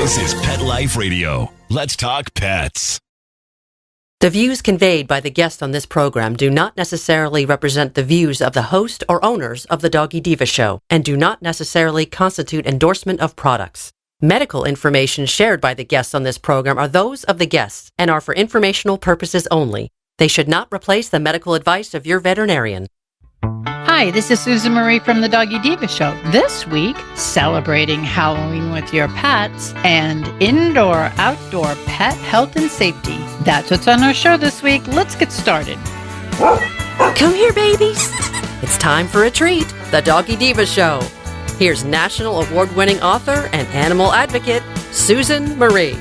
This is Pet Life Radio. Let's talk pets. The views conveyed by the guests on this program do not necessarily represent the views of the host or owners of the Doggy Diva Show and do not necessarily constitute endorsement of products. Medical information shared by the guests on this program are those of the guests and are for informational purposes only. They should not replace the medical advice of your veterinarian. Hi, this is Susan Marie from the Doggy Diva Show. This week, celebrating Halloween with your pets and indoor-outdoor pet health and safety. That's what's on our show this week. Let's get started. Come here, babies. It's time for a treat, the Doggy Diva Show. Here's national award-winning author and animal advocate, Susan Marie.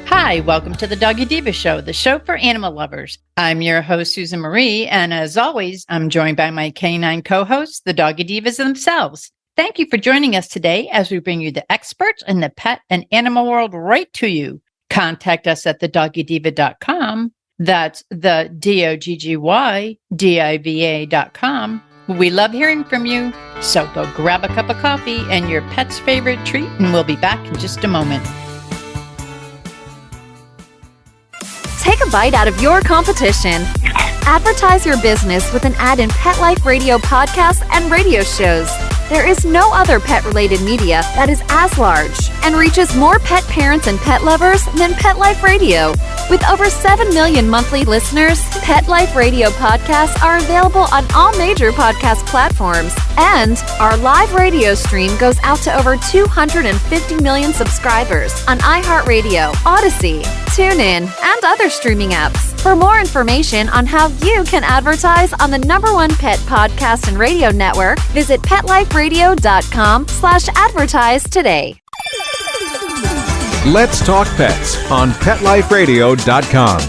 Hi, welcome to the Doggy Diva Show, the show for animal lovers. I'm your host, Susan Marie, and as always, I'm joined by my canine co-hosts, the Doggy Divas themselves. Thank you for joining us today as we bring you the experts in the pet and animal world right to you. Contact us at thedoggydiva.com. That's the DOGGYDIVA.com. We love hearing from you, so go grab a cup of coffee and your pet's favorite treat, and we'll be back in just a moment. Take a bite out of your competition. Advertise your business with an ad in Pet Life Radio podcasts and radio shows. There is no other pet-related media that is as large and reaches more pet parents and pet lovers than Pet Life Radio. With over 7 million monthly listeners, Pet Life Radio podcasts are available on all major podcast platforms. And our live radio stream goes out to over 250 million subscribers on iHeartRadio, Odyssey, TuneIn, and other streaming apps. For more information on how you can advertise on the #1 pet podcast and radio network, visit PetLifeRadio.com/advertise today. Let's talk pets on PetLifeRadio.com.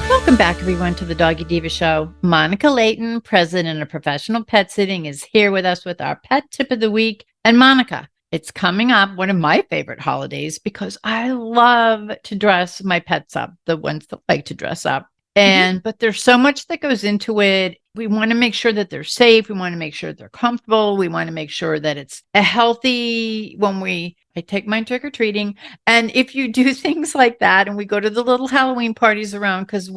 Welcome back, everyone, to the Doggy Diva Show. Monica Leighton, president of Professional Pet Sitting, is here with us with our pet tip of the week. And Monica, it's coming up, one of my favorite holidays, because I love to dress my pets up, the ones that like to dress up. But there's so much that goes into it. We want to make sure that they're safe. We want to make sure they're comfortable. We want to make sure that it's a healthy I take mine trick-or-treating. And if you do things like that, and we go to the little Halloween parties around, because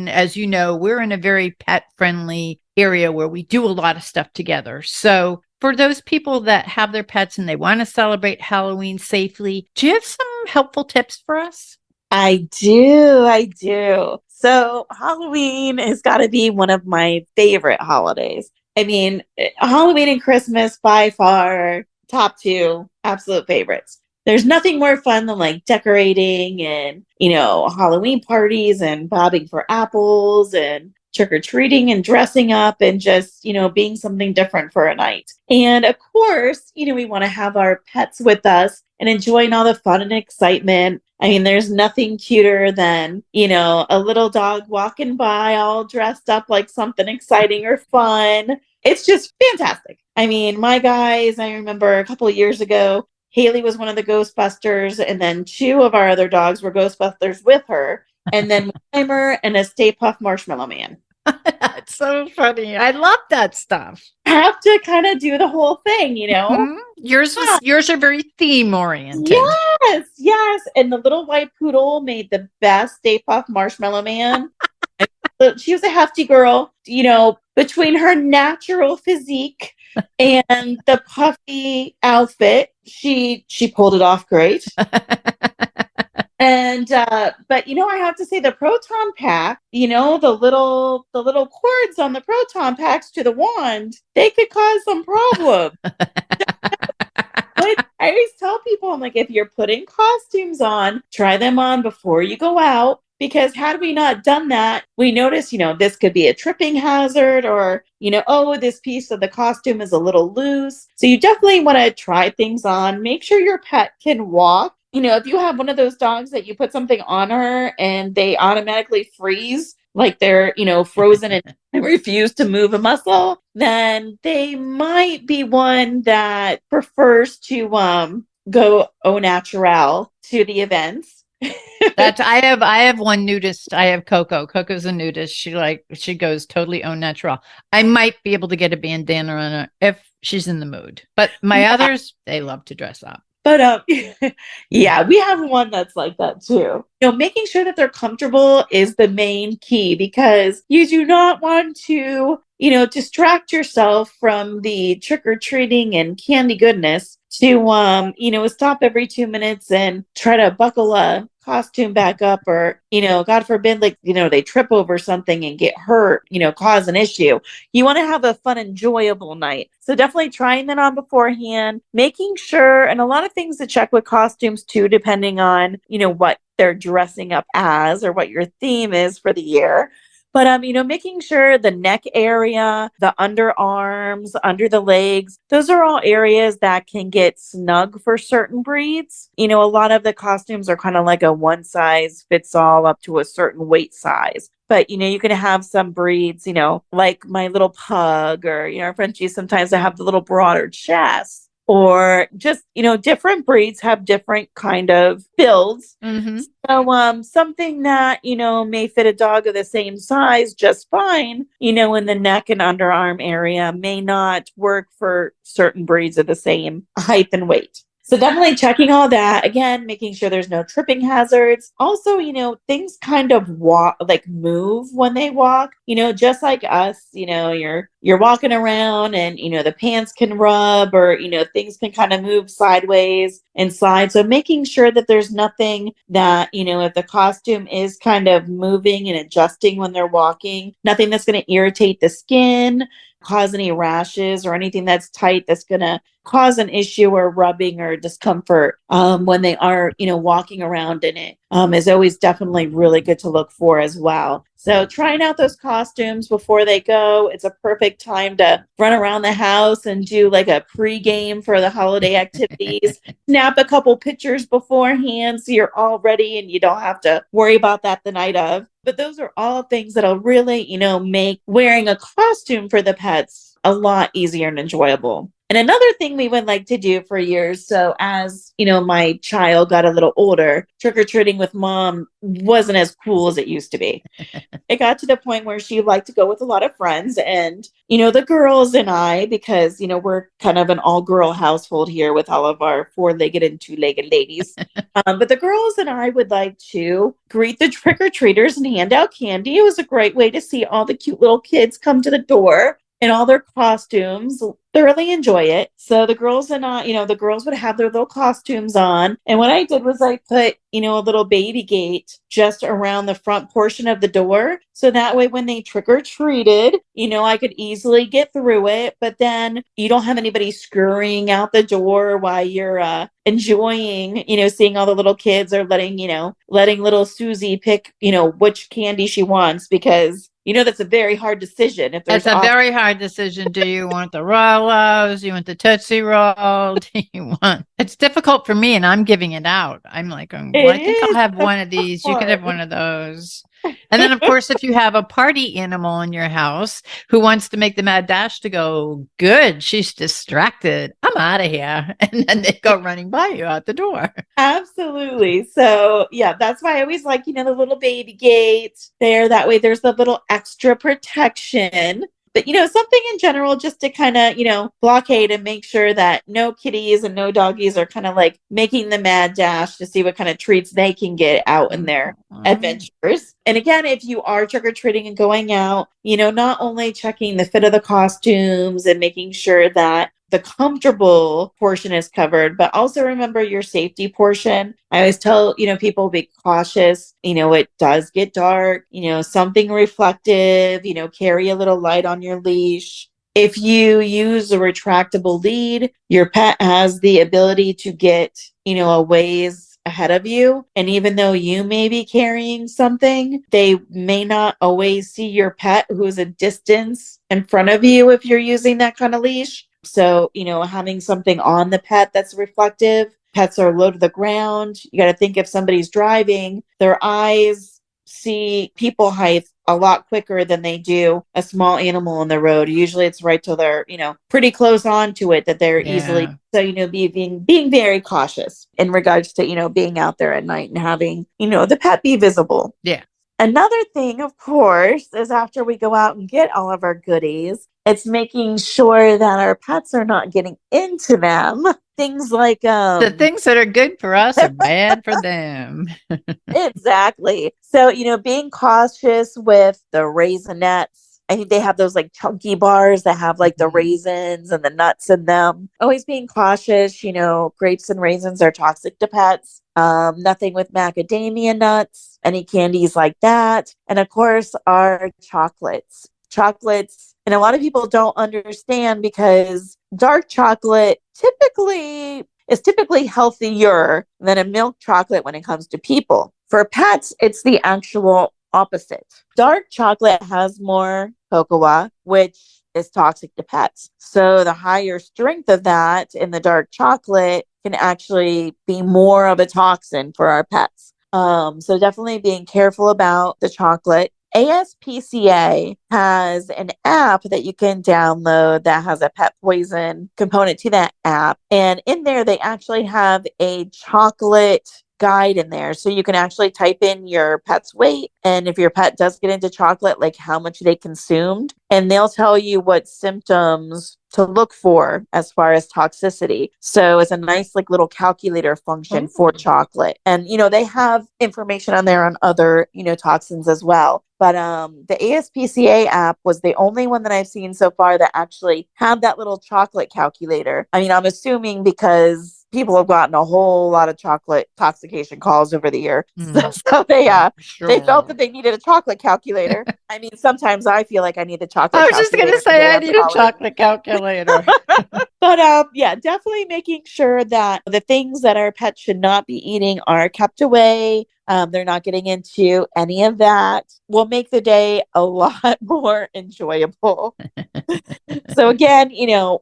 as you know, we're in a very pet-friendly area where we do a lot of stuff together. So for those people that have their pets and they want to celebrate Halloween safely, do you have some helpful tips for us? I do. So Halloween has got to be one of my favorite holidays. I mean, Halloween and Christmas by far, top two absolute favorites. There's nothing more fun than like decorating and, Halloween parties and bobbing for apples and trick-or-treating and dressing up and just, being something different for a night. And of course, we want to have our pets with us and enjoying all the fun and excitement. I mean, there's nothing cuter than, a little dog walking by all dressed up like something exciting or fun. It's just fantastic. I mean, my guys, I remember a couple of years ago, Haley was one of the Ghostbusters, and then 2 of our other dogs were Ghostbusters with her, and then Timer and a Stay Puft Marshmallow Man. That's so funny. I love that stuff. Have to kind of do the whole thing, Mm-hmm. Yours are very theme oriented. Yes. And the little white poodle made the best Stay Puft Marshmallow Man. She was a hefty girl, between her natural physique and the puffy outfit, she pulled it off great. And, but I have to say the Proton Pack, the little cords on the Proton Packs to the wand, they could cause some problem. But I always tell people, I'm like, if you're putting costumes on, try them on before you go out. Because had we not done that, we notice, this could be a tripping hazard or, this piece of the costume is a little loose. So you definitely want to try things on. Make sure your pet can walk. If you have one of those dogs that you put something on her and they automatically freeze, like they're, frozen and refuse to move a muscle, then they might be one that prefers to go au naturel to the events. I have one nudist. I have Coco. Coco's a nudist. She goes totally au natural. I might be able to get a bandana on her if she's in the mood. But my others, they love to dress up. But yeah, we have one that's like that too. Making sure that they're comfortable is the main key, because you do not want to, distract yourself from the trick-or-treating and candy goodness to stop every 2 minutes and try to buckle a costume back up, or God forbid, they trip over something and get hurt, cause an issue. You want to have a fun, enjoyable night. So definitely trying that on beforehand, making sure, and a lot of things to check with costumes too, depending on what they're dressing up as or what your theme is for the year. But, making sure the neck area, the underarms, under the legs, those are all areas that can get snug for certain breeds. A lot of the costumes are kind of like a one size fits all up to a certain weight size. But, you can have some breeds, like my little pug, or, Frenchies sometimes they have the little broader chest. Or just, different breeds have different kind of builds. Mm-hmm. So something that, may fit a dog of the same size just fine, in the neck and underarm area may not work for certain breeds of the same height and weight. So definitely checking all that. Again, making sure there's no tripping hazards. Also, things kind of move when they walk, just like us, you're walking around and, the pants can rub, or, things can kind of move sideways and slide. So making sure that there's nothing that, if the costume is kind of moving and adjusting when they're walking, nothing that's going to irritate the skin, cause any rashes, or anything that's tight that's going to cause an issue or rubbing or discomfort when they are, walking around in it, is always definitely really good to look for as well. So trying out those costumes before they go, it's a perfect time to run around the house and do like a pre-game for the holiday activities, snap a couple pictures beforehand so you're all ready and you don't have to worry about that the night of. But those are all things that'll really, make wearing a costume for the pets a lot easier and enjoyable. And another thing we would like to do for years, so as, my child got a little older, trick-or-treating with mom wasn't as cool as it used to be. It got to the point where she liked to go with a lot of friends, and, the girls and I, because, we're kind of an all-girl household here with all of our four-legged and two-legged ladies. But the girls and I would like to greet the trick-or-treaters and hand out candy. It was a great way to see all the cute little kids come to the door in all their costumes, thoroughly enjoy it. So the girls and I, the girls would have their little costumes on. And what I did was I put, a little baby gate just around the front portion of the door. So that way when they trick or treated, I could easily get through it. But then you don't have anybody scurrying out the door while you're enjoying, seeing all the little kids, or letting little Susie pick, which candy she wants, because that's a very hard decision. It's a very hard decision. Do you want the Rolos? Do you want the Tootsie Roll? It's difficult for me, and I'm giving it out. I'm like, I think I'll have one of these. You could have one of those. And then, of course, if you have a party animal in your house who wants to make the mad dash to go, good, she's distracted, I'm out of here. And then they go running by you out the door. Absolutely. So, yeah, that's why I always like, the little baby gate there. That way there's the little extra protection. But, something in general just to kind of, blockade and make sure that no kitties and no doggies are kind of like making the mad dash to see what kind of treats they can get out in their adventures. And again, if you are trick-or-treating and going out, not only checking the fit of the costumes and making sure that the comfortable portion is covered, but also remember your safety portion. I always tell, people be cautious. It does get dark, something reflective, carry a little light on your leash. If you use a retractable lead, your pet has the ability to get, a ways ahead of you. And even though you may be carrying something, they may not always see your pet who's a distance in front of you if you're using that kind of leash. So, having something on the pet that's reflective. Pets are low to the ground. You got to think if somebody's driving, their eyes see people height a lot quicker than they do a small animal on the road. Usually it's right till they're, pretty close on to it that they're easily. So, being very cautious in regards to, being out there at night and having, the pet be visible. Yeah. Another thing, of course, is after we go out and get all of our goodies, it's making sure that our pets are not getting into them. Things like the things that are good for us are bad for them. Exactly. So, being cautious with the Raisinets. I think they have those like chunky bars that have like the raisins and the nuts in them. Always being cautious, grapes and raisins are toxic to pets. Nothing with macadamia nuts, any candies like that. And of course, our chocolates. Chocolates, and a lot of people don't understand because dark chocolate is typically healthier than a milk chocolate when it comes to people. For pets, it's the actual opposite. Dark chocolate has more cocoa, which is toxic to pets. So the higher strength of that in the dark chocolate can actually be more of a toxin for our pets. So definitely being careful about the chocolate. ASPCA has an app that you can download that has a pet poison component to that app. And in there, they actually have a chocolate guide in there. So you can actually type in your pet's weight. And if your pet does get into chocolate, like how much they consumed, and they'll tell you what symptoms to look for as far as toxicity. So it's a nice like little calculator function for chocolate. And, they have information on there on other, toxins as well. But the ASPCA app was the only one that I've seen so far that actually had that little chocolate calculator. I mean, I'm assuming because people have gotten a whole lot of chocolate intoxication calls over the year. So they felt that they needed a chocolate calculator. I mean, sometimes I feel like I need a chocolate calculator. I was just going to say I need a chocolate calculator. But definitely making sure that the things that our pets should not be eating are kept away. They're not getting into any of that. Will make the day a lot more enjoyable. So again,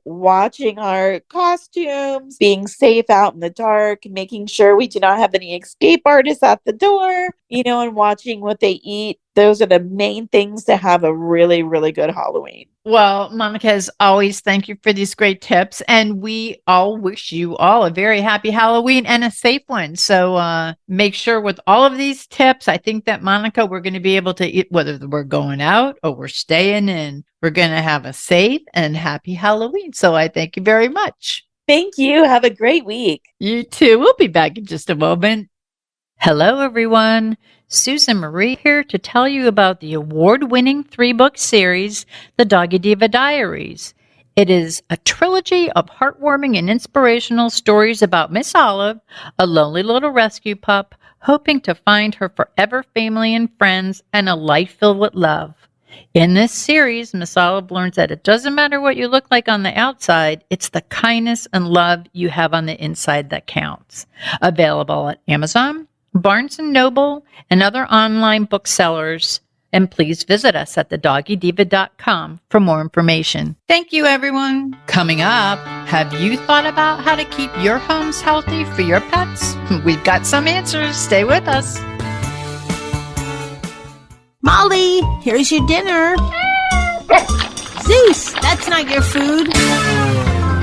watching our costumes, being safe out in the dark, making sure we do not have any escape artists at the door, and watching what they eat. Those are the main things to have a really, really good Halloween. Well, Monica, as always, thank you for these great tips. And we all wish you all a very happy Halloween and a safe one. So make sure with all of these tips, I think that, Monica, we're going to be able to eat, whether we're going out or we're staying in, we're going to have a safe and happy Halloween. So I thank you very much. Thank you. Have a great week. You too. We'll be back in just a moment. Hello, everyone. Susan Marie here to tell you about the award-winning 3-book series, The Doggy Diva Diaries. It is a trilogy of heartwarming and inspirational stories about Miss Olive, a lonely little rescue pup, hoping to find her forever family and friends and a life filled with love. In this series, Miss Olive learns that it doesn't matter what you look like on the outside, it's the kindness and love you have on the inside that counts. Available at Amazon, Barnes & Noble, and other online booksellers. And please visit us at thedoggydiva.com for more information. Thank you, everyone. Coming up, have you thought about how to keep your homes healthy for your pets? We've got some answers. Stay with us. Molly, here's your dinner. Zeus, that's not your food.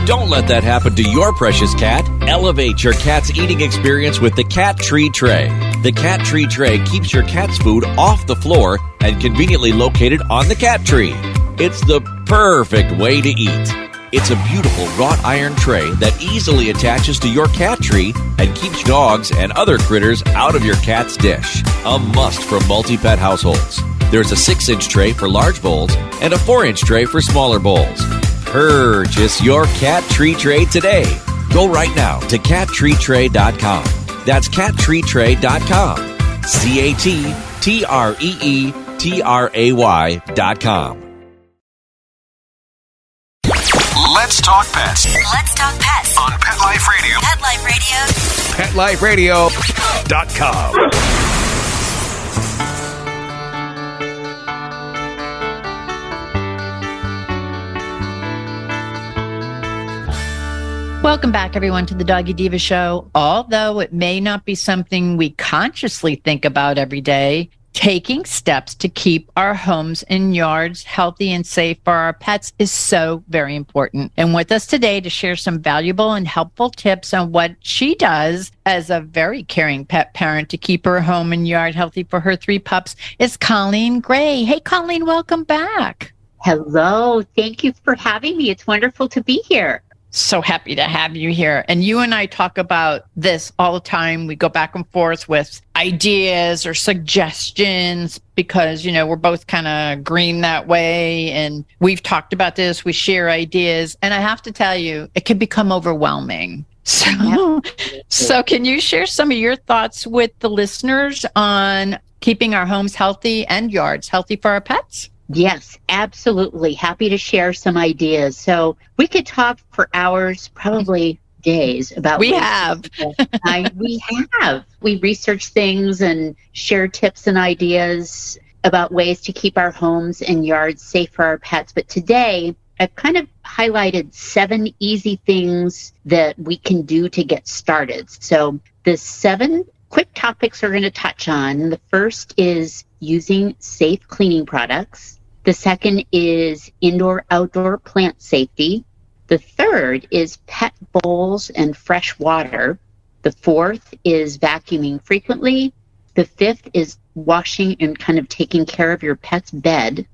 Don't let that happen to your precious cat. Elevate your cat's eating experience with the Cat Tree Tray. The Cat Tree Tray keeps your cat's food off the floor and conveniently located on the cat tree. It's the perfect way to eat. It's a beautiful wrought iron tray that easily attaches to your cat tree and keeps dogs and other critters out of your cat's dish. A must for multi-pet households. There's a 6-inch tray for large bowls and a 4-inch tray for smaller bowls. Purchase your Cat Tree Tray today. Go right now to cattreetray.com. That's cattreetray.com. CATTREETRAY.com. Let's talk pets. Let's talk pets On Pet Life Radio. Pet Life Radio. PetLifeRadio.com. Welcome back, everyone, to the Doggy Diva Show. Although it may not be something we consciously think about every day, taking steps to keep our homes and yards healthy and safe for our pets is so very important. And with us today to share some valuable and helpful tips on what she does as a very caring pet parent to keep her home and yard healthy for her 3 pups is Colleen Gray. Hey, Colleen, welcome back. Hello. Thank you for having me. It's wonderful to be here. So happy to have you here. And you and I talk about this all the time. We go back and forth with ideas or suggestions because, we're both kind of green that way. And we've talked about this. We share ideas. And I have to tell you, it can become overwhelming. So can you share some of your thoughts with the listeners on keeping our homes healthy and yards healthy for our pets? Yes, absolutely. Happy to share some ideas. So we could talk for hours, probably days about we have. We research things and share tips and ideas about ways to keep our homes and yards safe for our pets. But today, I've kind of highlighted 7 easy things that we can do to get started. So the 7 quick topics we're going to touch on. The first is using safe cleaning products. The second is indoor-outdoor plant safety. The third is pet bowls and fresh water. The fourth is vacuuming frequently. The fifth is washing and kind of taking care of your pet's bed.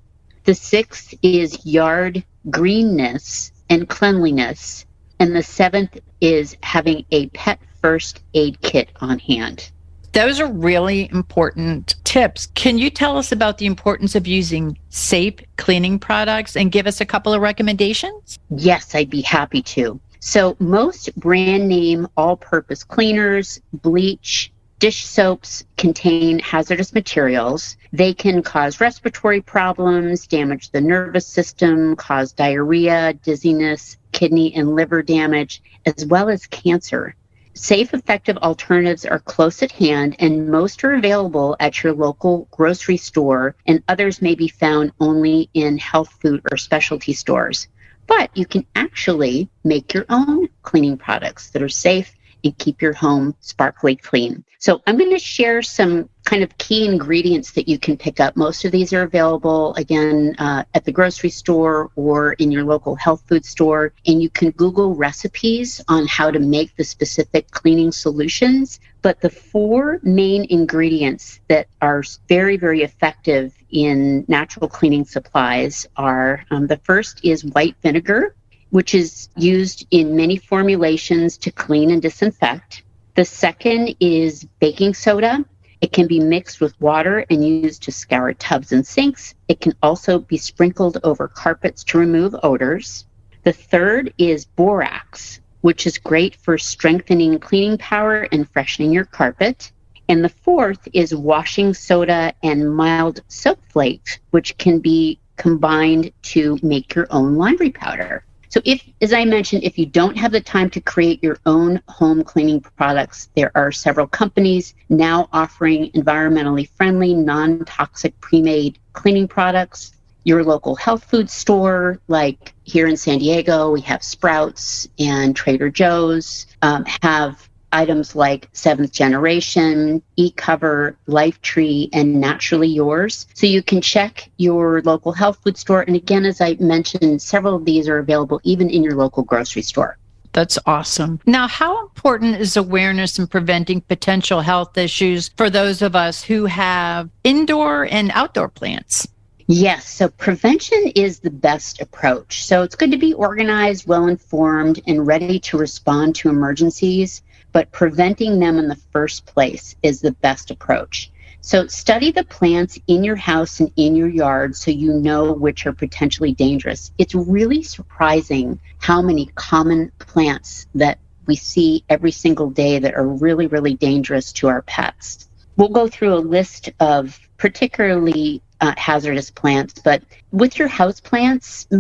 The sixth is yard greenness and cleanliness. And the 7th is having a pet first aid kit on hand. Those are really important tips. Can you tell us about the importance of using safe cleaning products and give us a couple of recommendations? Yes, I'd be happy to. So most brand name all-purpose cleaners, bleach, dish soaps contain hazardous materials. They can cause respiratory problems, damage the nervous system, cause diarrhea, dizziness, kidney and liver damage, as well as cancer. Safe, effective alternatives are close at hand, and most are available at your local grocery store, and others may be found only in health food or specialty stores. But you can actually make your own cleaning products that are safe and keep your home sparkly clean. So I'm going to share some kind of key ingredients that you can pick up. Most of these are available, again, at the grocery store or in your local health food store. And you can Google recipes on how to make the specific cleaning solutions. But the 4 main ingredients that are very, very effective in natural cleaning supplies are, the first is white vinegar, which is used in many formulations to clean and disinfect. The second is baking soda. It can be mixed with water and used to scour tubs and sinks. It can also be sprinkled over carpets to remove odors. The third is borax, which is great for strengthening cleaning power and freshening your carpet. And the fourth is washing soda and mild soap flakes, which can be combined to make your own laundry powder. So if, as I mentioned, if you don't have the time to create your own home cleaning products, there are several companies now offering environmentally friendly, non-toxic pre-made cleaning products. Your local health food store, like here in San Diego, we have Sprouts and Trader Joe's, have items like Seventh Generation, eCover, Lifetree, and Naturally Yours. So you can check your local health food store. And again, as I mentioned, several of these are available even in your local grocery store. That's awesome. Now, how important is awareness in preventing potential health issues for those of us who have indoor and outdoor plants? Yes, so prevention is the best approach. So it's good to be organized, well-informed, and ready to respond to emergencies. But preventing them in the first place is the best approach. So study the plants in your house and in your yard so you know which are potentially dangerous. It's really surprising how many common plants that we see every single day that are really, really dangerous to our pets. We'll go through a list of particularly hazardous plants, but with your houseplants,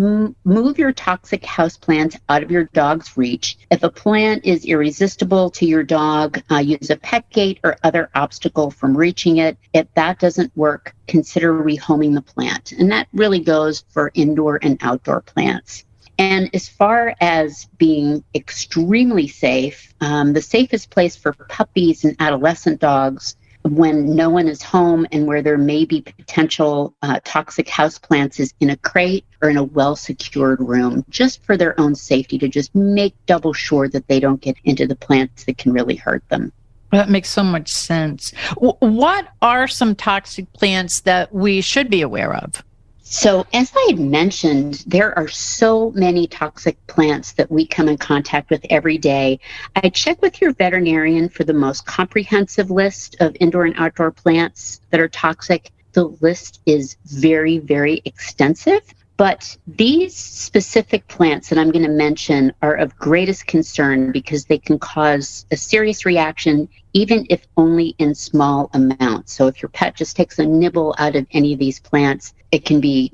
move your toxic houseplants out of your dog's reach. If a plant is irresistible to your dog, use a pet gate or other obstacle from reaching it. If that doesn't work, consider rehoming the plant. And that really goes for indoor and outdoor plants. And as far as being extremely safe, the safest place for puppies and adolescent dogs when no one is home and where there may be potential toxic houseplants is in a crate or in a well-secured room, just for their own safety, to just make double sure that they don't get into the plants that can really hurt them. That makes so much sense. What are some toxic plants that we should be aware of? So as I had mentioned, there are so many toxic plants that we come in contact with every day. I check with your veterinarian for the most comprehensive list of indoor and outdoor plants that are toxic. The list is very, very extensive. But these specific plants that I'm going to mention are of greatest concern because they can cause a serious reaction, even if only in small amounts. So if your pet just takes a nibble out of any of these plants, there can be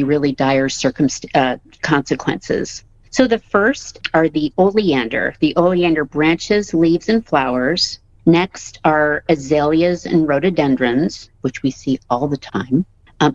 really dire consequences. So the first are the oleander branches, leaves, and flowers. Next are azaleas and rhododendrons, which we see all the time.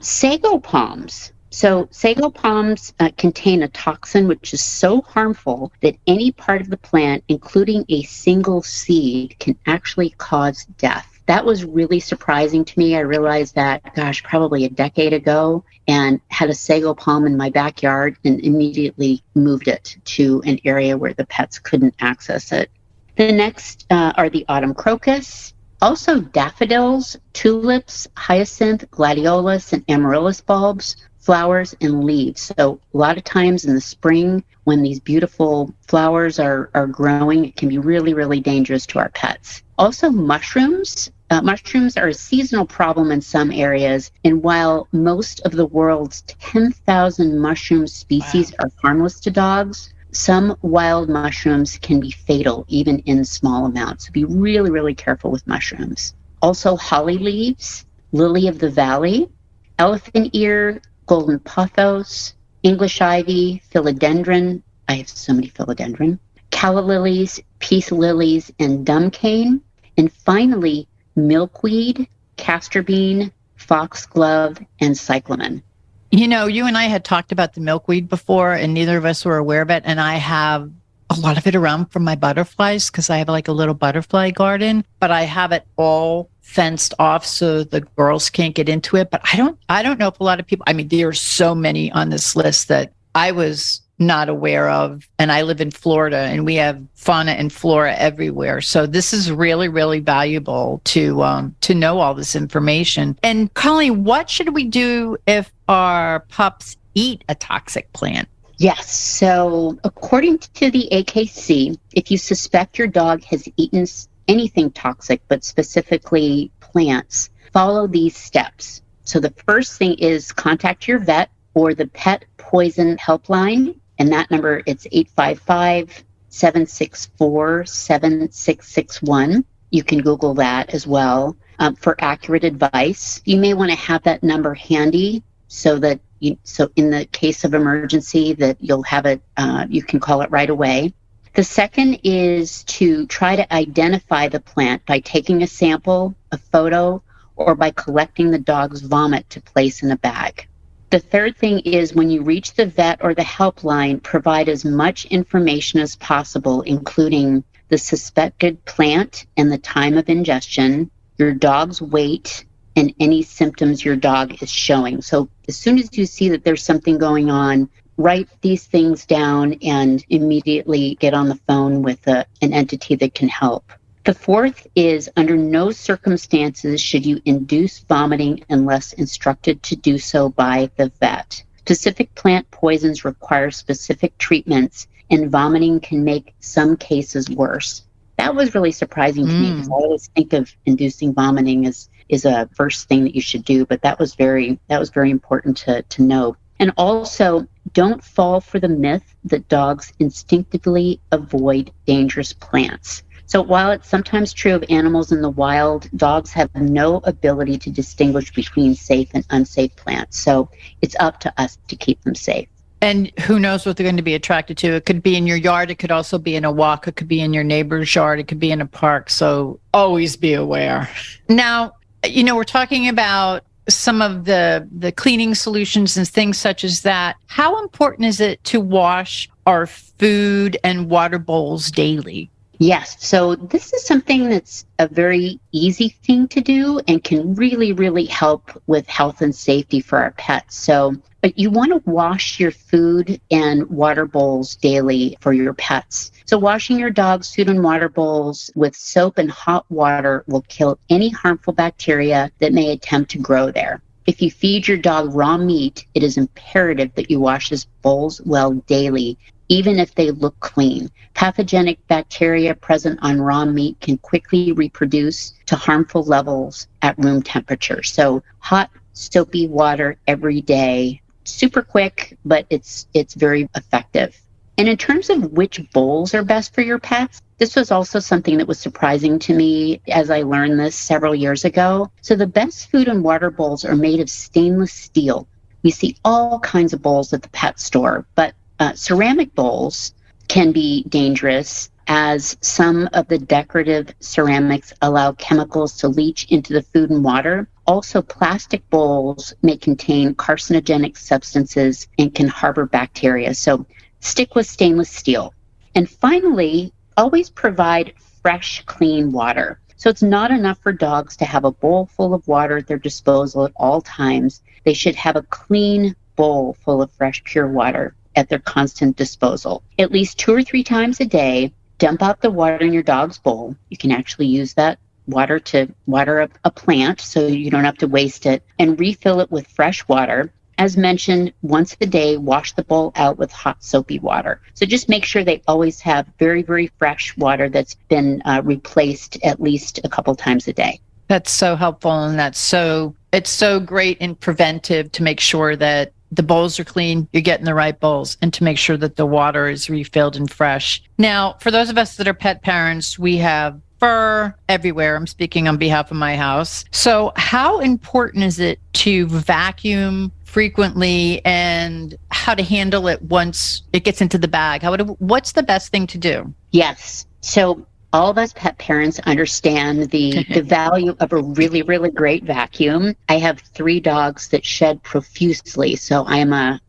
Sago palms. So sago palms contain a toxin which is so harmful that any part of the plant, including a single seed, can actually cause death. That was really surprising to me. I realized that, probably a decade ago, and had a sago palm in my backyard and immediately moved it to an area where the pets couldn't access it. The next are the autumn crocus, also daffodils, tulips, hyacinth, gladiolus, and amaryllis bulbs, flowers, and leaves. So a lot of times in the spring, when these beautiful flowers are growing, it can be really, really dangerous to our pets. Also mushrooms. Mushrooms are a seasonal problem in some areas, and while most of the world's 10,000 mushroom species are harmless to dogs, some wild mushrooms can be fatal even in small amounts. So be really, really careful with mushrooms. Also holly leaves, lily of the valley, elephant ear, golden pothos, English ivy, philodendron. I have so many philodendron. Calla lilies, peace lilies, and dumb cane. And finally, milkweed, castor bean, foxglove, and cyclamen. You know, you and I had talked about the milkweed before, and neither of us were aware of it. And I have a lot of it around for my butterflies because I have like a little butterfly garden, but I have it all fenced off so the girls can't get into it. But I don't know if a lot of people, there are so many on this list that I was not aware of. And I live in Florida and we have fauna and flora everywhere. So this is really, really valuable to know all this information. And Colleen, what should we do if our pups eat a toxic plant? Yes. So according to the AKC, if you suspect your dog has eaten anything toxic, but specifically plants, follow these steps. So the first thing is contact your vet or the pet poison helpline. And that number, it's 855-764-7661. You can Google that as well for accurate advice. You may want to have that number handy so that so in the case of emergency that you'll have it, you can call it right away. The second is to try to identify the plant by taking a sample, a photo, or by collecting the dog's vomit to place in a bag. The third thing is when you reach the vet or the helpline, provide as much information as possible, including the suspected plant and the time of ingestion, your dog's weight, and any symptoms your dog is showing. So as soon as you see that there's something going on, write these things down and immediately get on the phone with an entity that can help. The fourth is under no circumstances should you induce vomiting unless instructed to do so by the vet. Specific plant poisons require specific treatments, and vomiting can make some cases worse. That was really surprising to me because I always think of inducing vomiting as a first thing that you should do, but that was very important to know. And also, don't fall for the myth that dogs instinctively avoid dangerous plants. So while it's sometimes true of animals in the wild, dogs have no ability to distinguish between safe and unsafe plants. So it's up to us to keep them safe. And who knows what they're going to be attracted to. It could be in your yard. It could also be in a walk. It could be in your neighbor's yard. It could be in a park. So always be aware. Now, we're talking about some of the cleaning solutions and things such as that. How important is it to wash our food and water bowls daily? Yes. So this is something that's a very easy thing to do and can really, really help with health and safety for our pets. So you want to wash your food and water bowls daily for your pets. So washing your dog's food and water bowls with soap and hot water will kill any harmful bacteria that may attempt to grow there. If you feed your dog raw meat, it is imperative that you wash his bowls well daily, even if they look clean. Pathogenic bacteria present on raw meat can quickly reproduce to harmful levels at room temperature. So hot, soapy water every day, super quick, but it's very effective. And in terms of which bowls are best for your pets, this was also something that was surprising to me as I learned this several years ago. So the best food and water bowls are made of stainless steel. We see all kinds of bowls at the pet store, but ceramic bowls can be dangerous as some of the decorative ceramics allow chemicals to leach into the food and water. Also, plastic bowls may contain carcinogenic substances and can harbor bacteria. So stick with stainless steel. And finally, always provide fresh, clean water. So it's not enough for dogs to have a bowl full of water at their disposal at all times. They should have a clean bowl full of fresh, pure water at their constant disposal. At least 2 or 3 times a day, dump out the water in your dog's bowl. You can actually use that water to water a plant so you don't have to waste it, and refill it with fresh water. As mentioned, once a day, wash the bowl out with hot soapy water. So just make sure they always have very, very fresh water that's been replaced at least a couple times a day. That's so helpful, and it's so great and preventive to make sure that the bowls are clean, you're getting the right bowls, and to make sure that the water is refilled and fresh. Now, for those of us that are pet parents, we have fur everywhere. I'm speaking on behalf of my house. So how important is it to vacuum frequently, and how to handle it once it gets into the bag? What's the best thing to do? Yes. So all of us pet parents understand the value of a really, really great vacuum. I have 3 dogs that shed profusely, so I'm a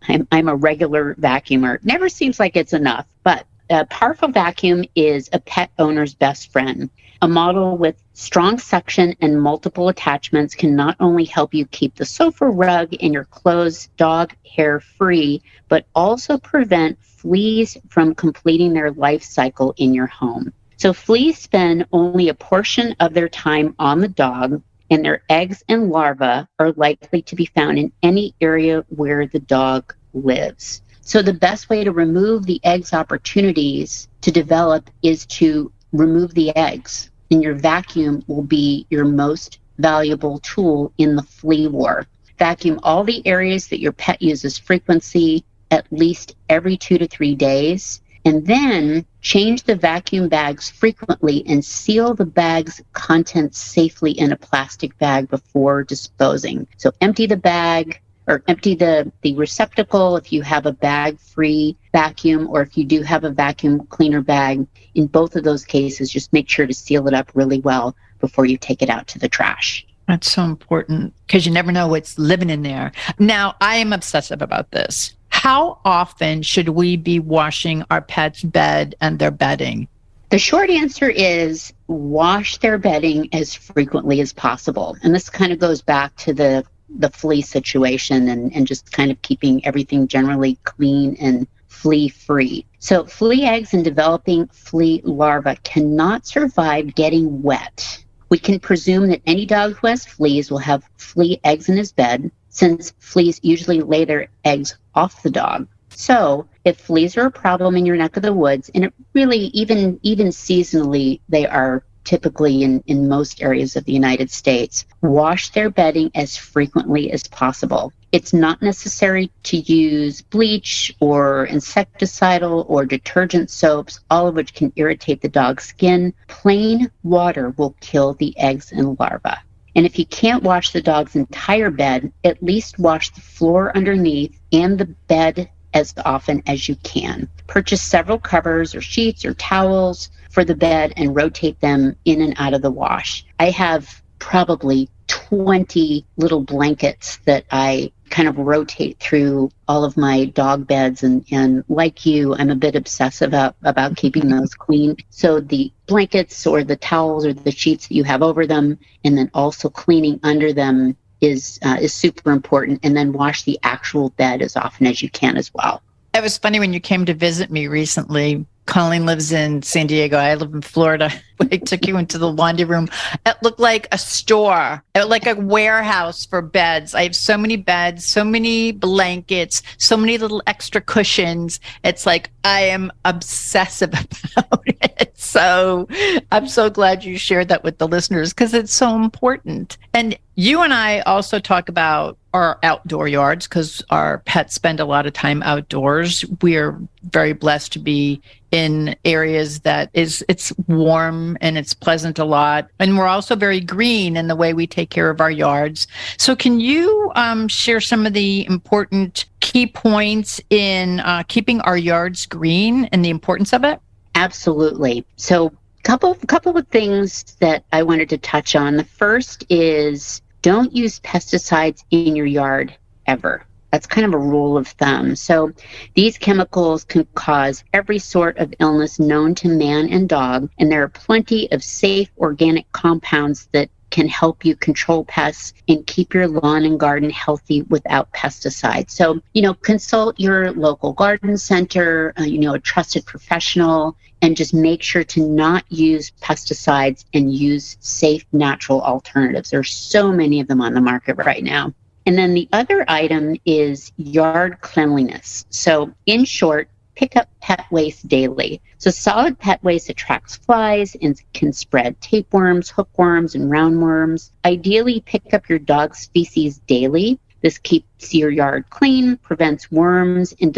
regular vacuumer. Never seems like it's enough, but a powerful vacuum is a pet owner's best friend. A model with strong suction and multiple attachments can not only help you keep the sofa rug and your clothes dog hair free, but also prevent fleas from completing their life cycle in your home. So fleas spend only a portion of their time on the dog, and their eggs and larvae are likely to be found in any area where the dog lives. So the best way to remove the eggs' opportunities to develop is to remove the eggs, and your vacuum will be your most valuable tool in the flea war. Vacuum all the areas that your pet uses frequency at least every 2 to 3 days, and then change the vacuum bags frequently and seal the bag's contents safely in a plastic bag before disposing. So empty the bag, or empty the receptacle if you have a bag-free vacuum, or if you do have a vacuum cleaner bag. In both of those cases, just make sure to seal it up really well before you take it out to the trash. That's so important, because you never know what's living in there. Now, I am obsessive about this. How often should we be washing our pet's bed and their bedding? The short answer is wash their bedding as frequently as possible. And this kind of goes back to the flea situation and just kind of keeping everything generally clean and flea-free. So flea eggs and developing flea larvae cannot survive getting wet. We can presume that any dog who has fleas will have flea eggs in his bed, since fleas usually lay their eggs off the dog. So if fleas are a problem in your neck of the woods, and it really, even seasonally, they are typically in most areas of the United States, wash their bedding as frequently as possible. It's not necessary to use bleach or insecticidal or detergent soaps, all of which can irritate the dog's skin. Plain water will kill the eggs and larvae. And if you can't wash the dog's entire bed, at least wash the floor underneath and the bed as often as you can. Purchase several covers or sheets or towels for the bed and rotate them in and out of the wash. I have probably 20 little blankets that I kind of rotate through all of my dog beds. And like you, I'm a bit obsessive about keeping those clean. So the blankets or the towels or the sheets that you have over them, and then also cleaning under them is super important. And then wash the actual bed as often as you can as well. It was funny when you came to visit me recently. Colleen lives in San Diego. I live in Florida. I took you into the laundry room. It looked like a store. It looked like a warehouse for beds. I have so many beds, so many blankets, so many little extra cushions. It's like I am obsessive about it. So I'm so glad you shared that with the listeners because it's so important. And you and I also talk about our outdoor yards because our pets spend a lot of time outdoors. We are very blessed to be in areas that it's warm and it's pleasant a lot. And we're also very green in the way we take care of our yards. So can you share some of the important key points in keeping our yards green and the importance of it? Absolutely. So couple of things that I wanted to touch on. The first is don't use pesticides in your yard ever. That's kind of a rule of thumb. So these chemicals can cause every sort of illness known to man and dog, and there are plenty of safe organic compounds that can help you control pests and keep your lawn and garden healthy without pesticides. So, consult your local garden center, a trusted professional, and just make sure to not use pesticides and use safe natural alternatives. There's so many of them on the market right now. And then the other item is yard cleanliness. So in short, pick up pet waste daily. So solid pet waste attracts flies and can spread tapeworms, hookworms, and roundworms. Ideally, pick up your dog's feces daily. This keeps your yard clean, prevents worms, and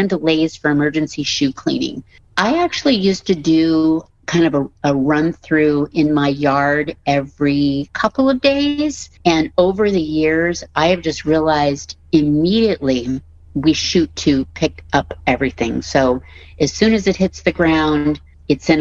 delays for emergency shoe cleaning. I actually used to do kind of a run through in my yard every couple of days. And over the years, I have just realized immediately we shoot to pick up everything. So as soon as it hits the ground, it's in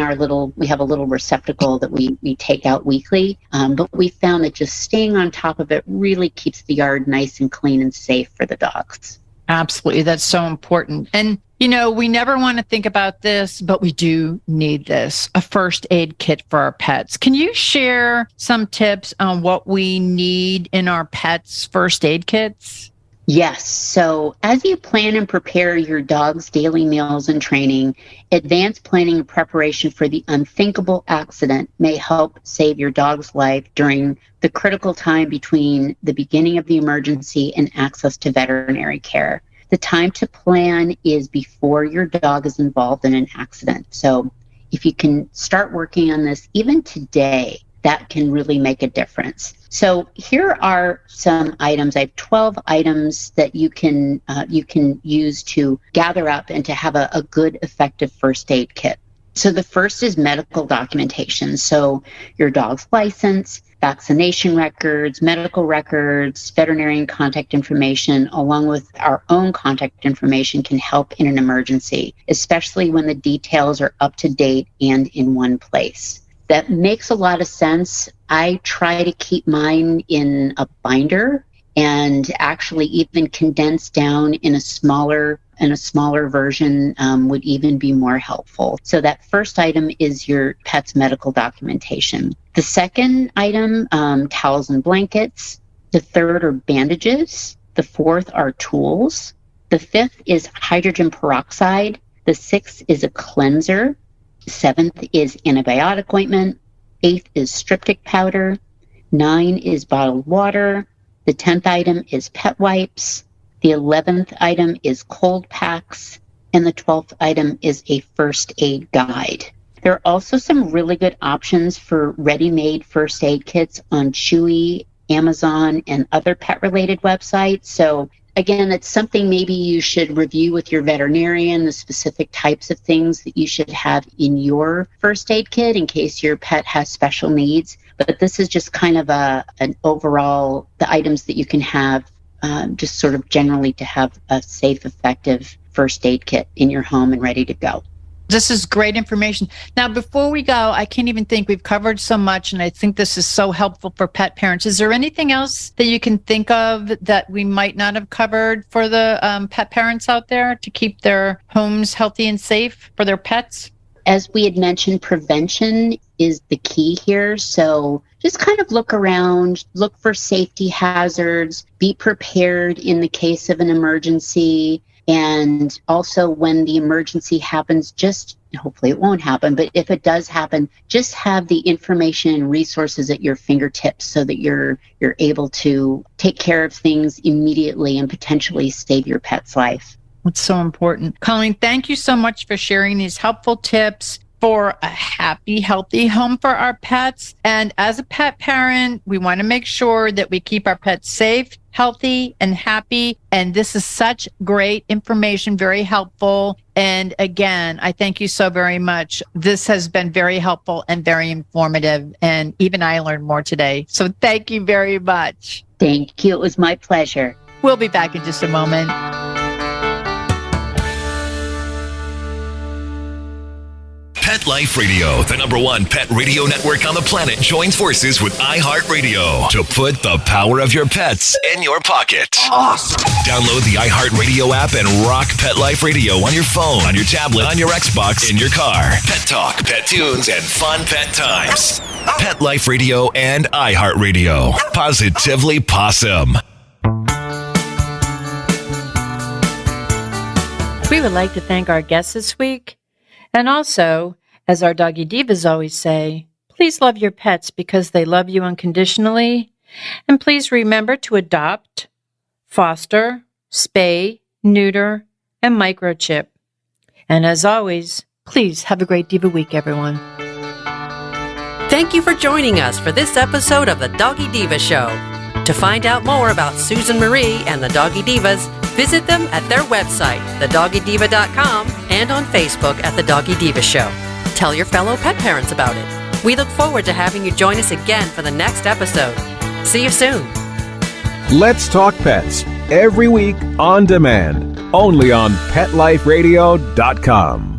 we have a little receptacle that we take out weekly. But we found that just staying on top of it really keeps the yard nice and clean and safe for the dogs. Absolutely. That's so important. And, we never want to think about this, but we do need this, a first aid kit for our pets. Can you share some tips on what we need in our pets' first aid kits? Yes. So as you plan and prepare your dog's daily meals and training, advanced planning and preparation for the unthinkable accident may help save your dog's life during the critical time between the beginning of the emergency and access to veterinary care. The time to plan is before your dog is involved in an accident. So if you can start working on this even today, that can really make a difference. So here are some items. I have 12 items that you can use to gather up and to have a good, effective first aid kit. So the first is medical documentation. So your dog's license, vaccination records, medical records, veterinarian contact information, along with our own contact information can help in an emergency, especially when the details are up to date and in one place. That makes a lot of sense. I try to keep mine in a binder and actually even condense down in a smaller version would even be more helpful. So that first item is your pet's medical documentation. The second item, towels and blankets. The third are bandages. The fourth are tools. The fifth is hydrogen peroxide. The sixth is a cleanser. Seventh is antibiotic ointment. Eighth is striptic powder. 9 is bottled water. The 10th item is pet wipes. The 11th item is cold packs. And the 12th item is a first aid guide. There are also some really good options for ready-made first aid kits on Chewy, Amazon, and other pet-related websites. So again, it's something maybe you should review with your veterinarian, the specific types of things that you should have in your first aid kit in case your pet has special needs. But this is just kind of an overall, the items that you can have just sort of generally to have a safe, effective first aid kit in your home and ready to go. This is great information. Now, before we go, I can't even think we've covered so much, and I think this is so helpful for pet parents. Is there anything else that you can think of that we might not have covered for the pet parents out there to keep their homes healthy and safe for their pets? As we had mentioned, prevention is the key here. So just kind of look around, look for safety hazards, be prepared in the case of an emergency. And also when the emergency happens, just hopefully it won't happen, but if it does happen, just have the information and resources at your fingertips so that you're able to take care of things immediately and potentially save your pet's life. It's so important. Colleen, thank you so much for sharing these helpful tips for a happy, healthy home for our pets. And as a pet parent, we want to make sure that we keep our pets safe, healthy, and happy. And this is such great information, very helpful. And again, I thank you so very much. This has been very helpful and very informative. And even I learned more today. So thank you very much. Thank you. It was my pleasure. We'll be back in just a moment. Pet Life Radio, the #1 pet radio network on the planet, joins forces with iHeartRadio to put the power of your pets in your pocket. Awesome! Download the iHeartRadio app and rock Pet Life Radio on your phone, on your tablet, on your Xbox, in your car. Pet talk, pet tunes, and fun pet times. Pet Life Radio and iHeartRadio. Positively Possum. We would like to thank our guests this week. And also, as our Doggy Divas always say, please love your pets because they love you unconditionally. And please remember to adopt, foster, spay, neuter, and microchip. And as always, please have a great Diva week, everyone. Thank you for joining us for this episode of the Doggy Diva Show. To find out more about Susan Marie and the Doggy Divas, visit them at their website, thedoggydiva.com, and on Facebook at The Doggy Diva Show. Tell your fellow pet parents about it. We look forward to having you join us again for the next episode. See you soon. Let's Talk Pets, every week on demand, only on PetLifeRadio.com.